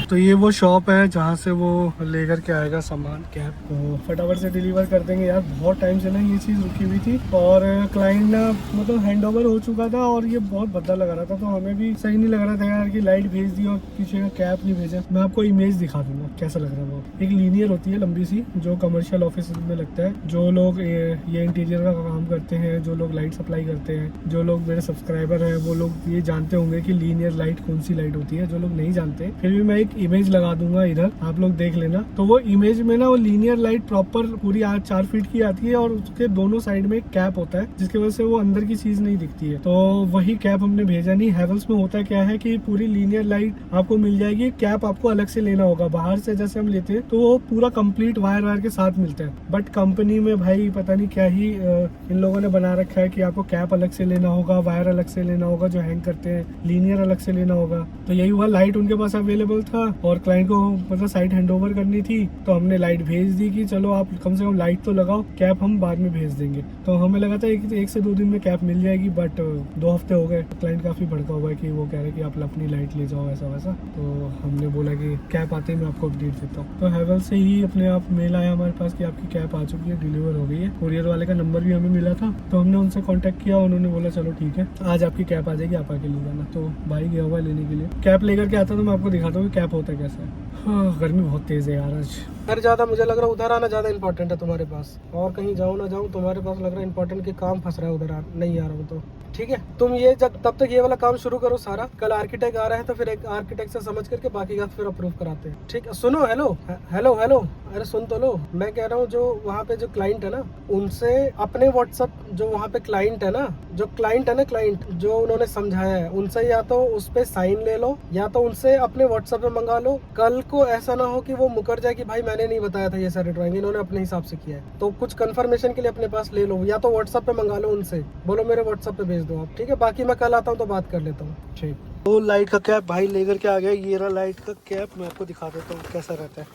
तो ये वो शॉप है जहाँ से वो लेकर के आएगा सामान कैब, तो फटाफट से डिलीवर कर देंगे यार। बहुत टाइम से ना ये चीज़ रुकी हुई थी और क्लाइंट ना मतलब हैंड ओवर हो चुका था और ये बहुत भद्दा लग रहा था, तो हमें भी सही नहीं लग रहा था यार कि लाइट भेज दी और पीछे का कैब नहीं भेजा। मैं आपको इमेज दिखा दूंगा कैसा लग रहा है। वो एक लीनियर होती है लंबी सी, जो कमर्शियल ऑफिस में लगता है। जो लोग ये इंटीरियर का काम करते हैं, जो लोग लाइट सप्लाई करते हैं, जो लोग मेरे सब्सक्राइबर हैं, वो लोग ये जानते होंगे कि लीनियर लाइट कौन सी लाइट होती है। जो लोग नहीं जानते, फिर भी मैं एक इमेज लगा दूंगा इधर, आप लोग देख लेना। तो वो इमेज में ना वो लीनियर लाइट प्रॉपर पूरी 4 फीट की आती है और उसके दोनों साइड में एक कैप होता है जिसकी वजह से वो अंदर की चीज नहीं दिखती है। तो वही कैप हमने भेजा नहीं। हैवेल्स में होता क्या है कि पूरी लीनियर लाइट आपको मिल जाएगी, कैप आपको अलग से लेना होगा। बाहर से जैसे हम लेते हैं तो वो पूरा कंप्लीट वायर के साथ मिलता है, बट कंपनी में भाई पता नहीं क्या ही इन लोगों ने बना रखा है कि आपको कैप अलग से लेना होगा, वायर अलग से लेना होगा जो हैंग करते हैं, लीनियर अलग से लेना होगा। तो यही हुआ, लाइट उनके पास अवेलेबल था और क्लाइंट को मतलब साइट हैंडओवर करनी थी, तो हमने लाइट भेज दी कि चलो आप कम से कम लाइट तो लगाओ, कैप हम बाद में भेज देंगे। तो हमें लगा था एक से 2 दिन में कैप मिल जाएगी, बट 2 हफ्ते हो गए। क्लाइंट काफी भड़का हुआ है कि वो कह रहे कि आप अपनी लाइट ले जाओ ऐसा वैसा। तो हमने बोला कि कैप आते ही मैं आपको अपडेट देता हूँ। तो हैवेल्स से ही अपने आप मेल आया हमारे पास कि आपकी कैप आ चुकी है, डिलीवर हो गई है। कुरियर वाले का नंबर भी हमें मिला था, तो हमने उनसे कांटेक्ट किया। उन्होंने बोला चलो ठीक है, आज आपकी कैप आ जाएगी, आप आके ले जाना। तो भाई गया हुआ लेने के लिए। कैप लेकर के आता तो मैं आपको दिखाता हूँ कि कैप होता कैसा है। हाँ, गर्मी बहुत तेज है यार आज। घर ज्यादा मुझे लग रहा है उधर आना ज्यादा इंपॉर्टेंट है तुम्हारे पास, और कहीं जाऊँ ना जाऊँ तुम्हारे पास लग रहा है इंपॉर्टेंट के काम फंस रहा है उधर नहीं आ रहा हूँ। तो ठीक है, तुम ये तब तक ये वाला काम शुरू करो सारा। कल आर्किटेक्ट आ रहा है तो फिर एक आर्किटेक्ट से समझ करके बाकी का फिर अप्रूव कराते हैं। ठीक है, सुनो, हेलो हेलो हेलो, अरे सुन तो लो। मैं कह रहा हूँ जो वहाँ पे जो क्लाइंट है ना, उनसे अपने व्हाट्सएप जो वहाँ पे क्लाइंट है ना, क्लाइंट जो उन्होंने समझाया है, उनसे या तो उस पे साइन ले लो या तो उनसे अपने व्हाट्सएप पे मंगा लो। कल को ऐसा ना हो कि वो मुकर जाए कि भाई मैंने नहीं बताया था ये सारी ड्राइंग, इन्होंने अपने हिसाब से किया है। तो कुछ कंफर्मेशन के लिए अपने पास ले लो, या तो व्हाट्सएप पे मंगा लो उनसे, बोलो मेरे व्हाट्सएप पे भेज दो आप। ठीक है, बाकी मैं कल आता हूँ तो बात कर लेता हूँ। ठीक। तो लाइट का कैप भाई लेकर के आ गया। ये रहा लाइट का कैप, मैं आपको दिखा देता हूँ कैसा रहता है।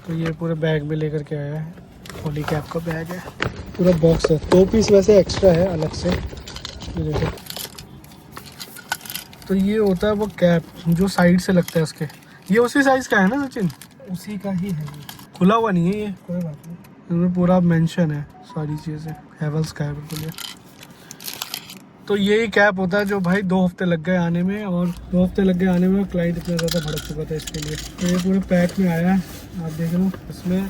तो ये पूरे बैग में लेकर के आया है, होली कैप का बैग है, पूरा बॉक्स है। 2 पीस वैसे एक्स्ट्रा है अलग से, ये देखो। तो ये होता है वो कैप जो साइड से लगता है उसके। ये उसी साइज का है ना सचिन? उसी का ही है ये, खुला हुआ नहीं है ये, कोई बात नहीं। इसमें पूरा मेंशन है सारी चीज़ें। हैवेल्स का है बिल्कुल ये। तो यही कैप होता है जो भाई 2 हफ्ते लग गए आने में, और 2 हफ्ते लग गए आने में क्लाइंट इतना ज़्यादा भड़क चुका था इसके लिए। तो ये पूरे पैक में आया है, आप देख लो। इसमें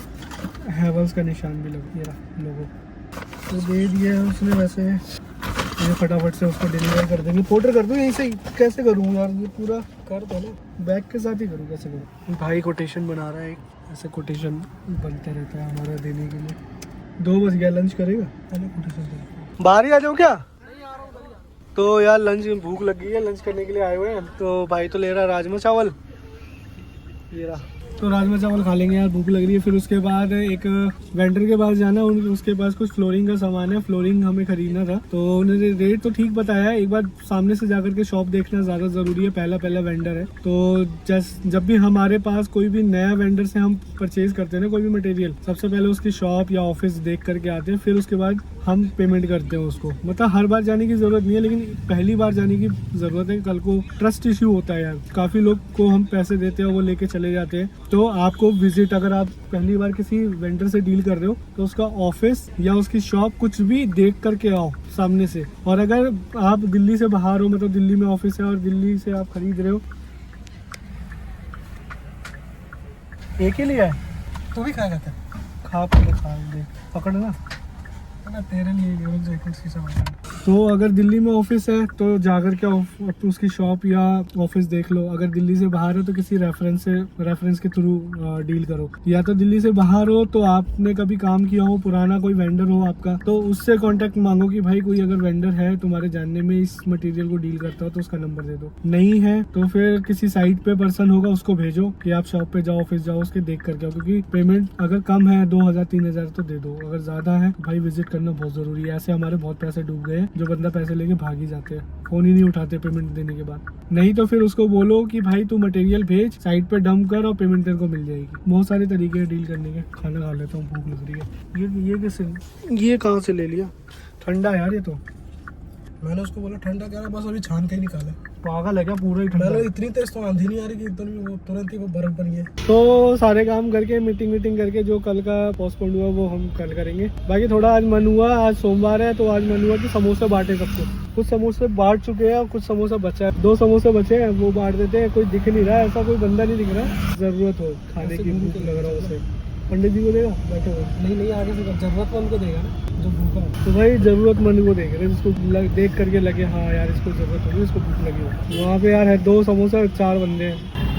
हैवेल्स का निशान भी लग गया लोगों, तो दे दिया है उसने। वैसे ये फटाफट से उसको डिलीवर कर देंगे। पोर्टर कर दूँ यहीं से? कैसे करूँ यार, ये पूरा कर दो ना, बैग के साथ ही करूँ, कैसे करूँ? भाई कोटेशन बना रहा है एक, ऐसे कोटेशन बनता रहता है हमारा देने के लिए। 2 बज गया, लंच करेगा? पहले कोटेशन बाहर ही आ जाओ क्या? तो यार लंच, भूख लग गई है, लंच करने के लिए आए हुए हैं। तो भाई तो ले रहा है राजमा चावल, ये रहा। तो राजमा चावल खा लेंगे यार, भूख लग रही है। फिर उसके बाद एक वेंडर के पास जाना, उसके पास कुछ फ्लोरिंग का सामान है, फ्लोरिंग हमें खरीदना था। तो उन्होंने रेट तो ठीक बताया है, एक बार सामने से जाकर के शॉप देखना ज़्यादा ज़रूरी है। पहला वेंडर है, तो जब भी हमारे पास कोई भी नया वेंडर से हम परचेज करते हैं ना कोई भी मटेरियल, सबसे पहले उसकी शॉप या ऑफिस देख करके आते हैं, फिर उसके बाद हम पेमेंट करते हैं उसको। मतलब हर बार जाने की ज़रूरत नहीं है, लेकिन पहली बार जाने की ज़रूरत है। कल को ट्रस्ट इश्यू होता है यार, काफ़ी लोग को हम पैसे देते हैं, वो लेके चले जाते हैं। तो आपको विजिट, अगर आप पहली बार किसी वेंडर से डील कर रहे हो तो उसका ऑफिस या उसकी शॉप कुछ भी देख करके आओ सामने से। और अगर आप दिल्ली से बाहर हो, मतलब दिल्ली में ऑफिस है और दिल्ली से आप खरीद रहे हो, एक ही लिया है, तू भी खाएगा क्या? खा दे, पकड़ना तेरे लिए शीशा। तो अगर दिल्ली में ऑफिस है तो जाकर के उसकी शॉप या ऑफिस देख लो। अगर दिल्ली से बाहर है तो किसी रेफरेंस के थ्रू डील करो। या तो दिल्ली से बाहर हो तो आपने कभी काम किया हो, पुराना कोई वेंडर हो आपका, तो उससे कांटेक्ट मांगो कि भाई कोई अगर वेंडर है तुम्हारे जानने में इस मटेरियल को डील करता हो तो उसका नंबर दे दो। नहीं है तो फिर किसी साइट पे पर्सन होगा उसको भेजो कि आप शॉप पे जाओ, ऑफिस जाओ, उसके देख करके आओ। क्योंकि पेमेंट अगर कम है 2000-3000 तो दे दो, अगर ज्यादा है भाई विजिट करना बहुत जरूरी है। ऐसे हमारे बहुत पैसे डूब गए हैं, जो बंदा पैसे लेके भाग ही जाते हैं, फोन ही नहीं उठाते पेमेंट देने के बाद। नहीं तो फिर उसको बोलो कि भाई तू मटेरियल भेज, साइट पे डंप कर और पेमेंट तेरे को मिल जाएगी। बहुत सारे तरीके हैं डील करने के। खाना खा लेता हूँ, भूख लग रही है। ये कैसे, ये कहाँ से ले लिया? ठंडा यार ये तो। मैंने उसको बोला ठंडा कह रहा बस अभी छान के ही निकाला। पागल है क्या, पूरा ही ठंडा मैंने है। इतनी तेज तो आंधी नहीं आ रही कि एकदम ही वो तुरंत ही वो बर्फ बन गया। तो सारे काम करके मीटिंग करके जो कल का पोस्टपोन हुआ वो हम कल करेंगे। बाकी थोड़ा आज मन हुआ, आज सोमवार है तो आज मन हुआ कि समोसे बांटे सबको। कुछ समोसे बांट चुके हैं और कुछ समोसा बचा है, 2 समोसे बचे हैं वो बांट देते हैं। कोई दिख नहीं रहा है, ऐसा कोई बंदा नहीं दिख रहा जरूरत हो खाने की, भूख लग रहा हो उसे, पंडित जी को देगा बैठे हुए। नहीं आगे से जरूरतमंद को देगा ना जो भूखा है। तो भाई जरूरतमंद को देख रहे हैं, जिसको देख करके लगे हाँ यार इसको जरूरत होगी, इसको भूख लगी हो। वहाँ पे यार है 2 समोसा 4 बंदे हैं।